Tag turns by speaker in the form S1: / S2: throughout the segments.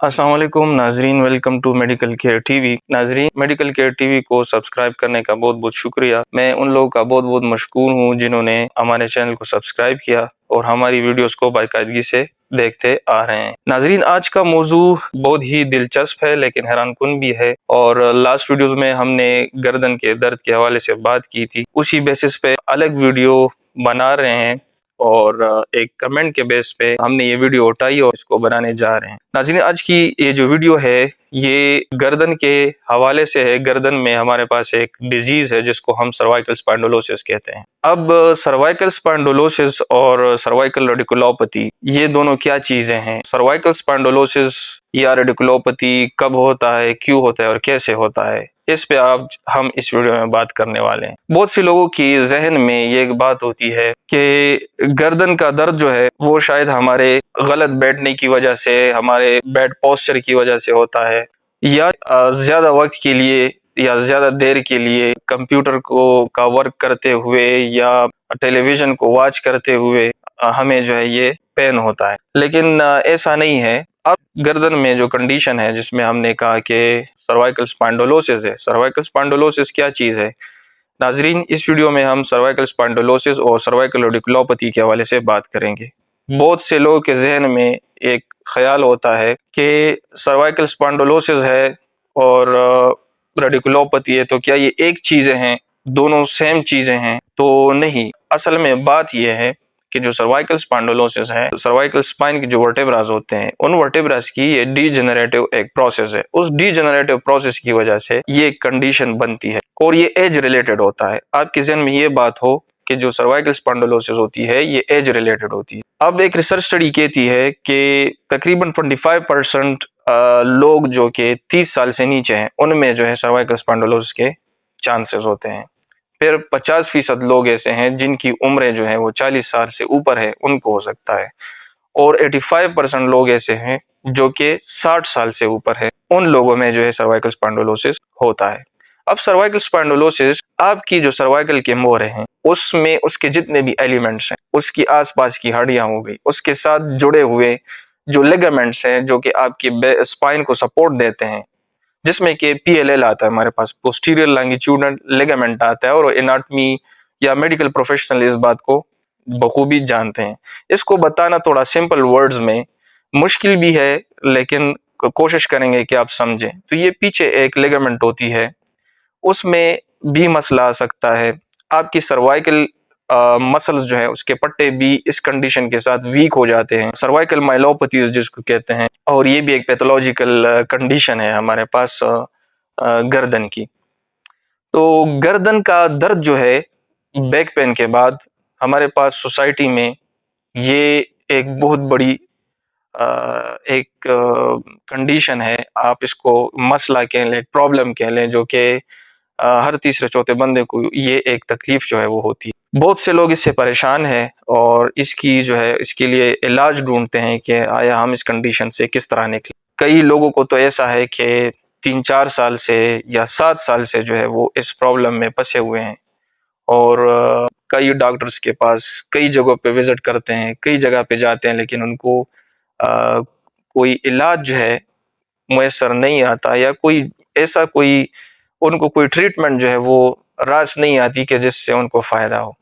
S1: अस्सलाम वालेकुम नाजरीन, welcome to medical care TV. नाजरीन, मेडिकल केयर टीवी को सब्सक्राइब करने का बहुत बहुत शुक्रिया। मैं उन लोगों का बहुत बहुत मशकूर हूँ जिन्होंने हमारे चैनल को सब्सक्राइब किया और हमारी वीडियोस को बाकायदगी से देखते आ रहे हैं। नाजरीन, आज का मौजू बहुत ही दिलचस्प है लेकिन हैरानकुन भी है। और लास्ट वीडियोस में हमने गर्दन के दर्द के हवाले से बात की थी, उसी बेसिस पे अलग वीडियो बना रहे हैं और एक कमेंट के बेस पे हमने ये वीडियो उठाई और इसको बनाने जा रहे हैं। नाज़रीन, आज की ये जो वीडियो है ये गर्दन के हवाले से है। गर्दन में हमारे पास एक डिजीज है जिसको हम सर्वाइकल स्पॉन्डिलोसिस कहते हैं। अब सर्वाइकल स्पॉन्डिलोसिस और सर्वाइकल रेडिकुलोपैथी ये दोनों क्या चीजें हैं? सर्वाइकल स्पॉन्डिलोसिस या रेडिकुलोपैथी कब होता है, क्यों होता है और कैसे होता है, इस पे हम इस वीडियो में बात करने वाले हैं। बहुत से लोगों की जहन में ये एक बात होती है कि गर्दन का दर्द जो है वो शायद हमारे गलत बैठने की वजह से, हमारे बैड पोस्चर की वजह से होता है, या ज्यादा वक्त के लिए या ज्यादा देर के लिए कंप्यूटर को का वर्क करते हुए या टेलीविजन को वॉच करते हुए हमें जो है ये पेन होता है। लेकिन ऐसा नहीं है। अब गर्दन में जो कंडीशन है जिसमें हमने कहा कि सर्वाइकल स्पॉन्डिलोसिस है, सर्वाइकल स्पॉन्डिलोसिस क्या चीज है? नाजरीन, इस वीडियो में हम सर्वाइकल स्पॉन्डिलोसिस और सर्वाइकल रेडिकुलोपैथी के हवाले से बात करेंगे। बहुत से लोगों के जहन में एक ख्याल होता है कि सर्वाइकल स्पॉन्डिलोसिस है और रेडिकुलोपैथी है, तो क्या ये एक चीजें हैं, दोनों सेम चीजें हैं? तो नहीं, असल में बात यह है कि जो सर्वाइकल स्पॉन्डिलोसिस है, सर्वाइकल स्पाइन के जो वर्टेब्रास होते हैं उन वर्टेब्रास की ये डीजेनरेटिव एक प्रोसेस है। उस डीजेनरेटिव प्रोसेस की वजह से ये कंडीशन बनती है और ये एज रिलेटेड होता है। आपके जहन में ये बात हो कि जो सर्वाइकल स्पॉन्डिलोसिस होती है ये एज रिलेटेड होती है। अब एक रिसर्च स्टडी कहती है कि तकरीबन 25% लोग जो कि 30 साल से नीचे हैं उनमें जो है सर्वाइकल स्पॉन्डिलोसिस के चांसेस होते हैं। फिर 50% लोग ऐसे हैं जिनकी उम्रें जो है वो 40 साल से ऊपर है, उनको हो सकता है। और 85% लोग ऐसे हैं जो कि 60 साल से ऊपर है, उन लोगों में जो है सर्वाइकल स्पॉन्डिलोसिस होता है। अब सर्वाइकल स्पॉन्डिलोसिस आपकी जो सर्वाइकल के मोहरे हैं उसमें उसके जितने भी एलिमेंट्स हैं, उसकी आसपास की हड्डियां हो गई, उसके साथ जुड़े हुए जो लिगामेंट्स हैं जो कि आपकी स्पाइन को सपोर्ट देते हैं, जिसमें कि PLL आता है, हमारे पास पोस्टीरियर लॉन्गिट्यूडनल लिगामेंट आता है। और एनाटमी या मेडिकल प्रोफेशनल इस बात को बखूबी जानते हैं। इसको बताना थोड़ा सिंपल वर्ड्स में मुश्किल भी है लेकिन कोशिश करेंगे कि आप समझें। तो ये पीछे एक लिगामेंट होती है, उसमें भी मसला आ सकता है। आपकी सर्वाइकल मसल्स जो है उसके पट्टे भी इस कंडीशन के साथ वीक हो जाते हैं, सर्वाइकल माइलोपैथीज जिसको कहते हैं। और ये भी एक पैथोलॉजिकल कंडीशन है हमारे पास गर्दन की। तो गर्दन का दर्द जो है बैक पेन के बाद हमारे पास सोसाइटी में ये एक बहुत बड़ी एक कंडीशन है, आप इसको मसला कह लें, प्रॉब्लम कह लें, जो कि हर तीसरे चौथे बंदे को ये एक तकलीफ जो है वो होती है। बहुत से लोग इससे परेशान हैं और इसकी जो है इसके लिए इलाज ढूंढते हैं कि आया हम इस कंडीशन से किस तरह निकले। कई लोगों को तो ऐसा है कि 3-4 साल से या 7 साल से जो है वो इस प्रॉब्लम में फंसे हुए हैं और कई डॉक्टर्स के पास कई जगहों पे विजिट करते हैं, कई जगह पे जाते हैं, लेकिन उनको कोई इलाज जो है मुयसर नहीं आता, या कोई ऐसा कोई उनको कोई ट्रीटमेंट जो है वो रास नहीं आती कि जिससे उनको फायदा हो।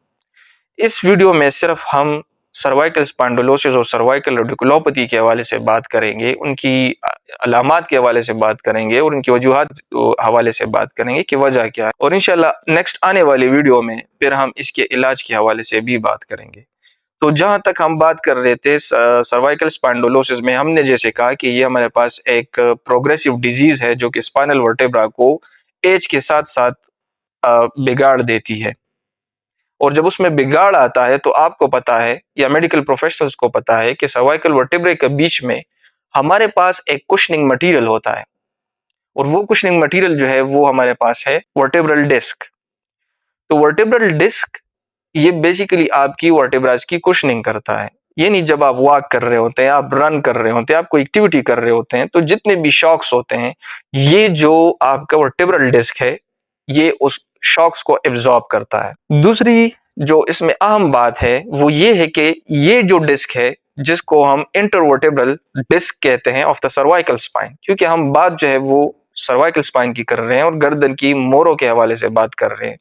S1: इस वीडियो में सिर्फ हम सर्वाइकल स्पॉन्डिलोसिस और सर्वाइकल रेडिकुलोपैथी के हवाले से बात करेंगे, उनकी अलामात के हवाले से बात करेंगे और उनकी वजूहात हवाले से बात करेंगे कि वजह क्या है। और इंशाल्लाह नेक्स्ट आने वाली वीडियो में फिर हम इसके इलाज के हवाले से भी बात करेंगे। तो जहां तक हम बात कर रहे थे सर्वाइकल स्पॉन्डिलोसिस में, हमने जैसे कहा कि ये हमारे पास एक प्रोग्रेसिव डिजीज है जो कि स्पाइनल वर्टेब्रा को एज के साथ साथ बिगाड़ देती है। और जब उसमें बिगाड़ आता है तो आपको पता है या मेडिकल प्रोफेशनल्स को पता है कि सर्वाइकल वर्टेब्रे के बीच में हमारे पास एक कुशनिंग मटेरियल होता है, और वो कुशनिंग मटेरियल जो है वो हमारे पास है वर्टेब्रल डिस्क। तो वर्टेब्रल डिस्क ये बेसिकली आपकी वर्टेब्रास की कुशनिंग करता है। ये नहीं, जब आप वॉक कर रहे होते हैं, आप रन कर रहे होते हैं, आप कोई एक्टिविटी कर रहे होते हैं, तो जितने भी शॉक्स होते हैं ये जो आपका वर्टेब्रल डिस्क है ये उस शॉक्स को एब्जॉर्ब करता है। दूसरी जो इसमें अहम बात है वो ये है कि ये जो डिस्क है जिसको हम इंटरवर्टेब्रल डिस्क कहते हैं ऑफ द सर्वाइकल स्पाइन, क्योंकि हम बात जो है वो सर्वाइकल स्पाइन की कर रहे हैं और गर्दन की मोरों के हवाले से बात कर रहे हैं।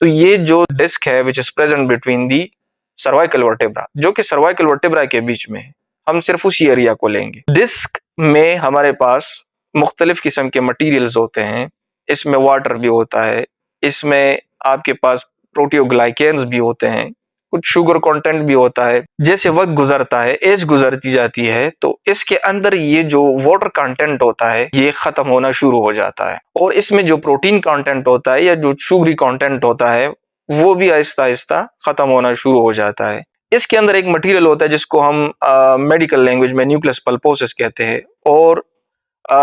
S1: तो ये जो डिस्क है which is present between the cervical vertebra, जो कि सर्वाइकल वर्टेब्रा के बीच में है, हम सिर्फ उसी एरिया को लेंगे। डिस्क में हमारे पास मुख्तलिफ किस्म के मटीरियल्स होते हैं, इसमें वाटर भी होता है, इसमें आपके पास प्रोटियोग्लाइकेन्स भी होते हैं, कुछ शुगर कंटेंट भी होता है। जैसे वक्त गुजरता है, एज गुजरती जाती है, तो इसके अंदर ये जो वाटर कंटेंट होता है ये खत्म होना शुरू हो जाता है और इसमें जो प्रोटीन कंटेंट होता है या जो शुगरी कंटेंट होता है वो भी आहिस्ता आहिस्ता खत्म होना शुरू हो जाता है। इसके अंदर एक मटेरियल होता है जिसको हम मेडिकल लैंग्वेज में न्यूक्लियस पल्पोसिस कहते हैं और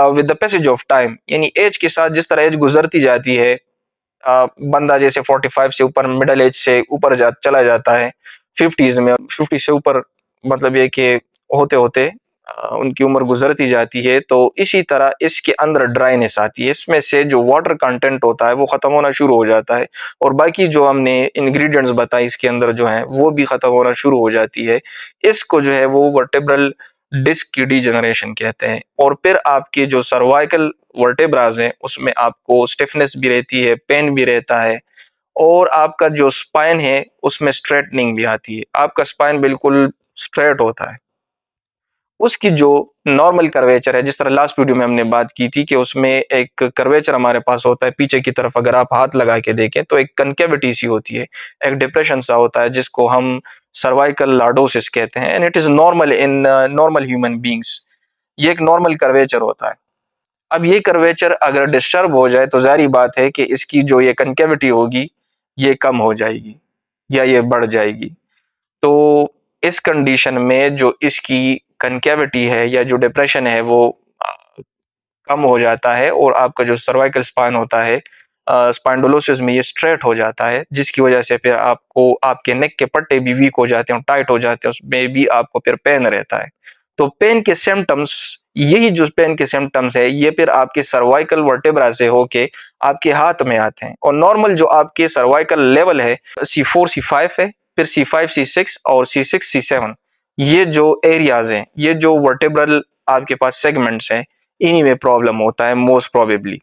S1: with the passage of time, यानी एज के साथ जिस तरह एज गुजरती जाती है, बंदा जैसे 45 से ऊपर मिडिल एज से ऊपर चला जाता है 50s में, 50 से ऊपर मतलब ये कि होते होते उनकी उम्र गुजरती जाती है, तो इसी तरह इसके अंदर ड्राइनेस आती है, इसमें से जो वाटर कंटेंट होता है वो खत्म होना शुरू हो जाता है और बाकी जो हमने इंग्रेडिएंट्स बताए इसके अंदर जो है वो भी खत्म होना शुरू हो जाती है। इसको जो है वो वर्टेब्रल डिस्क की डीजनरेशन कहते हैं। और फिर आपके जो सर्वाइकल वर्टेब्राज हैं उसमें आपको स्टिफनेस भी रहती है, पेन भी रहता है और आपका जो स्पाइन है उसमें स्ट्रेटनिंग भी आती है, आपका स्पाइन बिल्कुल स्ट्रेट होता है। उसकी जो नॉर्मल कर्वेचर है, जिस तरह लास्ट वीडियो में हमने बात की थी कि उसमें एक कर्वेचर हमारे पास होता है पीछे की तरफ, अगर आप हाथ लगा के देखें तो एक कनकेविटी सी होती है, एक डिप्रेशन सा होता है जिसको हम सर्वाइकल लॉर्डोसिस कहते हैं and it is normal in normal human beings. ये एक नॉर्मल कर्वेचर होता है। अब ये कर्वेचर अगर डिस्टर्ब हो जाए तो जाहिर बात है कि इसकी जो ये कनकेविटी होगी ये कम हो जाएगी या ये बढ़ जाएगी। तो इस कंडीशन में जो इसकी कनकेविटी है या जो डिप्रेशन है वो कम हो जाता है और आपका जो सर्वाइकल स्पाइन होता है स्पाइंडोलोसिस में ये स्ट्रेट हो जाता है, जिसकी वजह से फिर आपको आपके नेक के पट्टे भी वीक हो जाते हैं, टाइट हो जाते हैं, उसमें भी आपको फिर पेन रहता है। तो पेन के सिम्टम्स, यही जो पेन के सिम्टम्स है ये फिर आपके सर्वाइकल वर्टेब्रा से होके आपके हाथ में आते हैं और नॉर्मल जो आपके सर्वाइकल लेवल है C4 C5 है, फिर C5 C6 और C6 C7, ये जो एरियाज हैं, ये जो वर्टेब्रल आपके पास सेगमेंट्स हैं, इन्हीं में प्रॉब्लम होता है मोस्ट प्रोबेबली।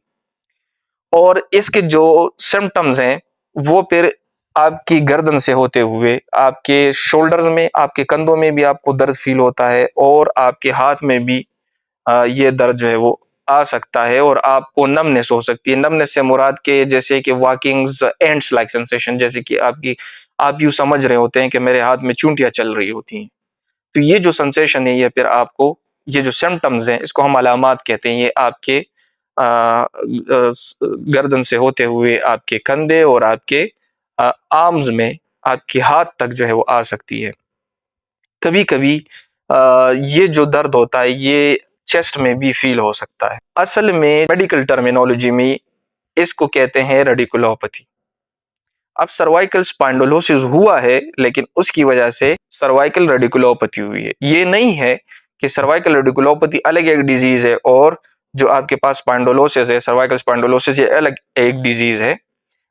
S1: और इसके जो सिम्टम्स हैं वो फिर आपकी गर्दन से होते हुए आपके शोल्डर्स में, आपके कंधों में भी आपको दर्द फील होता है और आपके हाथ में भी ये दर्द जो है वो आ सकता है और आपको नमनेस हो सकती है। नमनेस से मुराद के जैसे कि वॉकिंग्स एंड्स लाइक सेंसेशन, जैसे कि आप यूं समझ रहे होते हैं कि मेरे हाथ में चूंटियां चल रही होती हैं। तो ये जो सेंसेशन है ये फिर आपको, ये जो सिम्टम्स हैं इसको हम अलामात कहते हैं, ये आपके गर्दन से होते हुए आपके कंधे और आपके आर्म्स में, आपके हाथ तक जो है वो आ सकती है। कभी कभी ये जो दर्द होता है ये चेस्ट में भी फील हो सकता है। असल में मेडिकल टर्मिनोलॉजी में इसको कहते हैं रेडिकुलोपैथी। अब सर्वाइकल स्पाइंडोलोसिस हुआ है लेकिन उसकी वजह से सर्वाइकल रेडिकुलोपैथी हुई है। ये नहीं है कि सर्वाइकल रेडिकुलोपैथी अलग एक डिजीज है और जो आपके पास स्पाइंडोलोसिस है, सर्वाइकल स्पाइंडोलोसिस, ये अलग एक डिजीज है,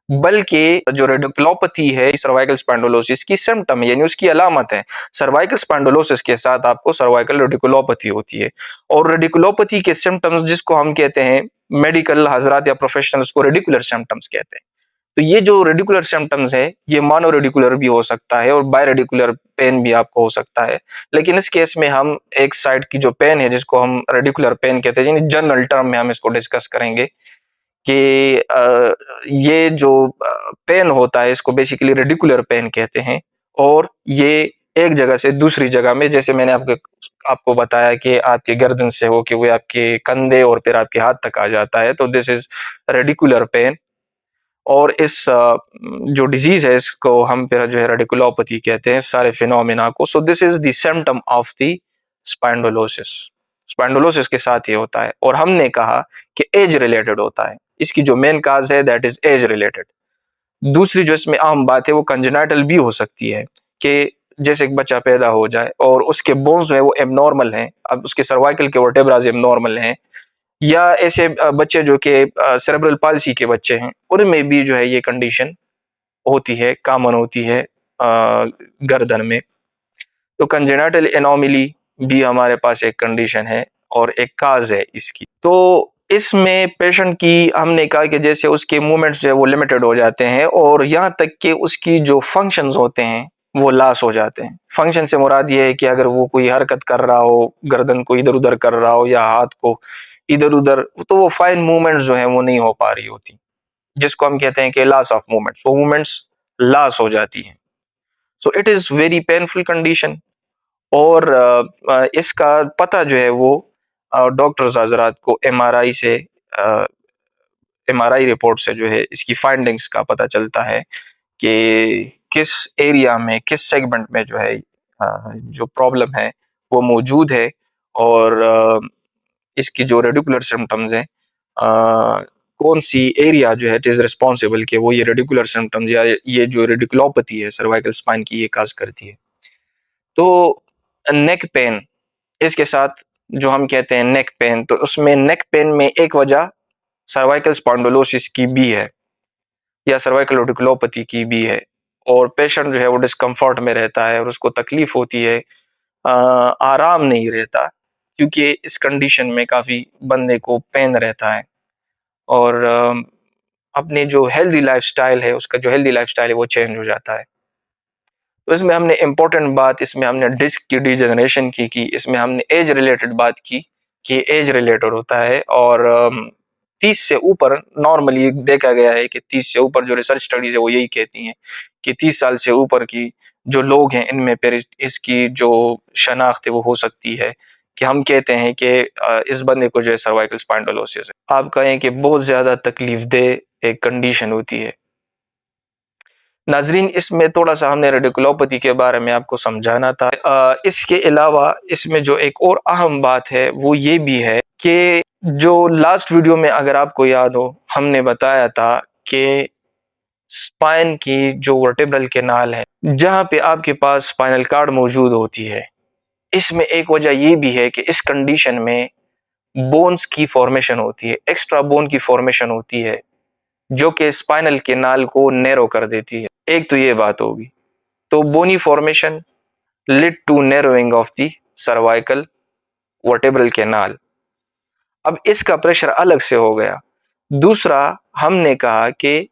S1: बल्कि जो रेडिकुलोपैथी है सर्वाइकल स्पाइंडोलोसिस की सिम्टम यानी उसकी अलामत है। सर्वाइकल स्पाइंडोलोसिस के साथ आपको सर्वाइकल रेडिकुलोपैथी होती है और रेडिकुलोपैथी के सिम्टम्स जिसको हम कहते हैं, मेडिकल हजरात या प्रोफेशनल्स को रेडिकुलर सिम्टम्स कहते हैं। तो ये जो रेडिकुलर सिम्टम्स है ये मानो रेडिकुलर भी हो सकता है और बाय रेडिकुलर पेन भी आपको हो सकता है, लेकिन इस केस में हम एक साइड की जो पेन है जिसको हम रेडिकुलर पेन कहते हैं, जनरल टर्म में हम इसको डिस्कस करेंगे कि ये जो पेन होता है इसको बेसिकली रेडिकुलर पेन कहते हैं और ये एक जगह से दूसरी जगह में, जैसे मैंने आपको बताया कि आपके गर्दन से होके हुए आपके कंधे और फिर आपके हाथ तक आ जाता है, तो दिस इज रेडिकुलर पेन। और इस जो डिजीज है इसको हम फिर जो है रेडिकुलोपैथी कहते हैं सारे फिनोमिना को। So this is the symptom of the spondylosis. Spondylosis के साथ ये होता है और हमने कहा कि एज रिलेटेड होता है, इसकी जो मेन काज है दैट इज एज रिलेटेड। दूसरी जो इसमें अहम बात है वो कंजेनाइटल भी हो सकती है कि जैसे एक बच्चा पैदा हो जाए और उसके बोन्स जो है वो एबनॉर्मल हैं, अब उसके सर्वाइकल के वर्टेब्राज एबनॉर्मल हैं, या ऐसे बच्चे जो कि सेरेब्रल पाल्सी के बच्चे हैं उनमें भी जो है ये कंडीशन होती है, कॉमन होती है गर्दन में। तो कंजेनिटल एनोमली भी हमारे पास एक कंडीशन है और एक काज है इसकी। तो इसमें पेशेंट की हमने कहा कि जैसे उसके मूवमेंट्स जो है वो लिमिटेड हो जाते हैं और यहाँ तक कि उसकी जो फंक्शंस होते हैं वो लॉस हो जाते हैं। फंक्शन से मुराद ये है कि अगर वो कोई हरकत कर रहा हो, गर्दन को इधर उधर कर रहा हो या हाथ को इधर उधर, तो वो फाइन मूवमेंट्स जो है वो नहीं हो पा रही होती, जिसको हम कहते हैं कि लॉस ऑफ मूवमेंट्स, वो मूवमेंट्स लॉस हो जाती हैं। So it is very painful condition. और इसका पता जो है वो डॉक्टर्स हजरात को एमआरआई रिपोर्ट से जो है इसकी फाइंडिंग्स का पता चलता है कि किस एरिया में, किस सेगमेंट में जो है जो प्रॉब्लम है वो मौजूद है और इसकी जो रेडिकुलर सिम्टम्स हैं, कौन सी एरिया जो है इट इज रिस्पॉन्सिबल कि वो ये रेडिकुलर सिम्टम्स या ये जो रेडिकुलोपैथी है सर्वाइकल स्पाइन की ये काज करती है। तो नेक पेन, इसके साथ जो हम कहते हैं नेक पेन, तो उसमें नेक पेन में एक वजह सर्वाइकल स्पॉन्डिलोसिस की भी है या सर्वाइकल रेडिकुलोपैथी की भी है और पेशेंट जो है वो डिस्कम्फर्ट में रहता है और उसको तकलीफ होती है, आराम नहीं रहता, क्योंकि इस कंडीशन में काफ़ी बंदे को पेन रहता है और अपनी जो हेल्दी लाइफस्टाइल है, उसका जो हेल्दी लाइफस्टाइल है वो चेंज हो जाता है। तो इसमें हमने इम्पोर्टेंट बात, इसमें हमने डिस्क की डिजेनरेशन की, इसमें हमने एज रिलेटेड बात की कि एज रिलेटेड होता है और 30 से ऊपर नॉर्मली देखा गया है कि 30 से ऊपर जो रिसर्च स्टडीज है वो यही कहती हैं कि 30 साल से ऊपर की जो लोग हैं इनमें फिर इसकी जो शनाख्त है वो हो सकती है कि हम कहते हैं कि इस बंदे को जो है सर्वाइकल स्पाइंडोलोसिस है। आप कहें कि बहुत ज़्यादा तकलीफ दे एक कंडीशन होती है। नाजरीन, इसमें थोड़ा सा हमने रेडिकुलोपैथी के बारे में आपको समझाना था। इसके अलावा इसमें जो एक और अहम बात है वो ये भी है कि जो लास्ट वीडियो में अगर आपको याद हो हमने बताया था कि स्पाइन की जो वर्टेब्रल कैनाल है जहाँ पे आपके पास स्पाइनल कार्ड मौजूद होती है, इसमें एक वजह ये भी है कि इस कंडीशन में बोन्स की फॉर्मेशन होती है, एक्स्ट्रा बोन की फॉर्मेशन होती है जो कि स्पाइनल कैनाल को नैरो कर देती है। एक तो ये बात होगी। तो bony formation lead to narrowing of the cervical vertebral canal. अब इसका प्रेशर अलग से हो गया। दूसरा, हमने कहा कि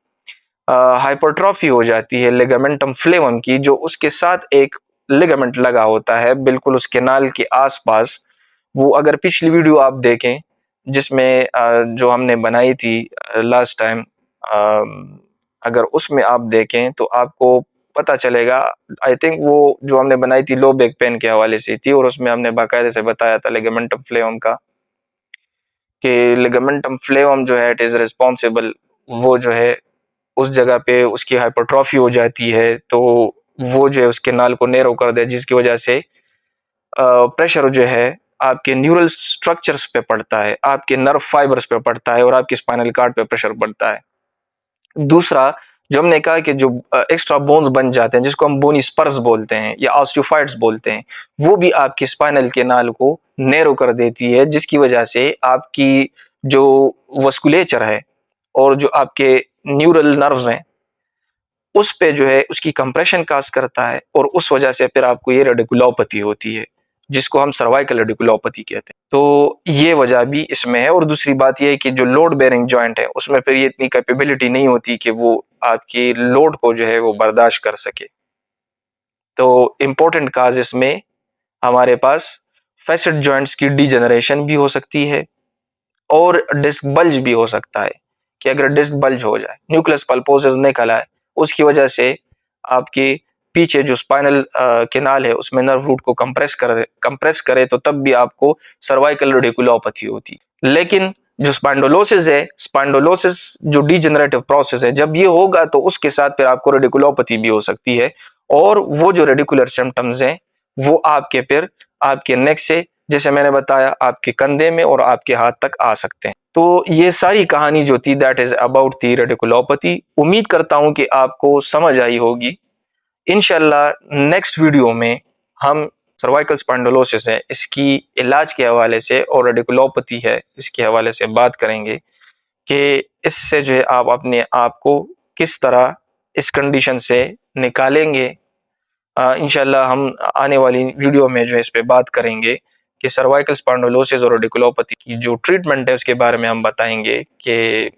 S1: हाइपरट्रॉफी हो जाती है लिगामेंटम फ्लेवम की, जो उसके साथ एक लिगामेंट लगा होता है बिल्कुल उस कैनाल के आसपास। वो अगर पिछली वीडियो आप देखें जिसमें जो हमने बनाई थी लास्ट टाइम, अगर उसमें आप देखें तो आपको पता चलेगा। आई थिंक वो जो हमने बनाई थी लो बैक पेन के हवाले से थी और उसमें हमने बाकायदे से बताया था लिगामेंटम फ्लेवम का कि लिगामेंटम फ्लेवम जो है इट इज रिस्पॉन्सिबल, वो जो है उस जगह पे उसकी हाइपरट्रॉफी हो जाती है तो वो जो है उस कैनाल को नैरो कर दे, जिसकी वजह से प्रेशर जो है आपके न्यूरल स्ट्रक्चर्स पे पड़ता है, आपके नर्व फाइबर्स पे पड़ता है और आपके स्पाइनल कार्ड पे प्रेशर पड़ता है। दूसरा, जो हमने कहा कि जो एक्स्ट्रा बोन्स बन जाते हैं जिसको हम बोनी स्पर्स बोलते हैं या ऑस्टियोफाइट्स बोलते हैं, वो भी आपके स्पाइनल कैनाल को नैरो कर देती है, जिसकी वजह से आपकी जो वस्कुलेचर है और जो आपके न्यूरल नर्व्स हैं उस पे जो है उसकी कंप्रेशन काज करता है और उस वजह से फिर आपको ये रेडिकुलोपैथी होती है जिसको हम सर्वाइकल रेडिकुलोपैथी कहते हैं। तो ये वजह भी इसमें है। और दूसरी बात ये है कि जो लोड बेयरिंग जॉइंट है उसमें फिर ये इतनी कैपेबिलिटी नहीं होती कि वो आपकी लोड को जो है वो बर्दाश्त कर सके। तो इम्पोर्टेंट काज इसमें हमारे पास फैसेट जॉइंट्स की डीजेनरेशन भी हो सकती है और डिस्क बल्ज भी हो सकता है कि अगर डिस्क बल्ज हो जाए, न्यूक्लियस पल्पोसिस निकल आए, उसकी वजह से आपके पीछे जो स्पाइनल कैनाल है उसमें नर्व रूट को कंप्रेस करे तो तब भी आपको सर्वाइकल रेडिकुलोपैथी होती। लेकिन जो स्पाइंडोलोसिस है, स्पाइंडोलोसिस जो डीजेनरेटिव प्रोसेस है, जब ये होगा तो उसके साथ फिर आपको रेडिकुलोपैथी भी हो सकती है और वो जो रेडिकुलर सिम्टम्स हैं वो आपके फिर आपके नेक से, जैसे मैंने बताया, आपके कंधे में और आपके हाथ तक आ सकते हैं। तो ये सारी कहानी जो थी that is about the radiculopathy. उम्मीद करता हूं कि आपको समझ आई होगी। इंशाल्लाह नेक्स्ट वीडियो में हम सर्वाइकल स्पॉन्डिलोसिस है इसकी इलाज के हवाले से और रेडिकुलोपैथी है इसके हवाले से बात करेंगे कि इससे जो है आप अपने आप को किस तरह इस कंडीशन से निकालेंगे। इंशाल्लाह हम आने वाली वीडियो में जो है इस पे बात करेंगे कि सर्वाइकल स्पॉन्डिलोसिस और रेडिकुलोपैथी की जो ट्रीटमेंट है उसके बारे में हम बताएंगे कि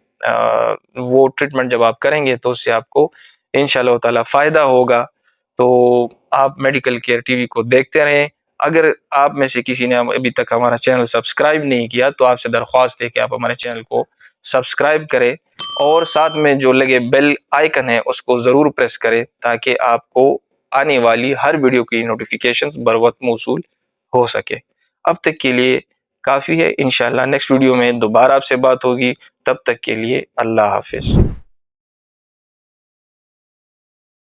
S1: वो ट्रीटमेंट जब आप करेंगे तो उससे आपको इंशाल्लाह ताला फ़ायदा होगा। तो आप मेडिकल केयर टीवी को देखते रहें। अगर आप में से किसी ने अभी तक हमारा चैनल सब्सक्राइब नहीं किया तो आपसे दरख्वास्त है कि आप हमारे चैनल को सब्सक्राइब करें और साथ में जो लगे बेल आइकन है उसको ज़रूर प्रेस करें ताकि आपको आने वाली हर वीडियो की नोटिफिकेशंस बर वक्त मौसूल हो सके। अब तक के लिए काफ़ी है। इंशाल्लाह नेक्स्ट वीडियो में दोबारा आपसे बात होगी। तब तक के लिए अल्लाह हाफिज़।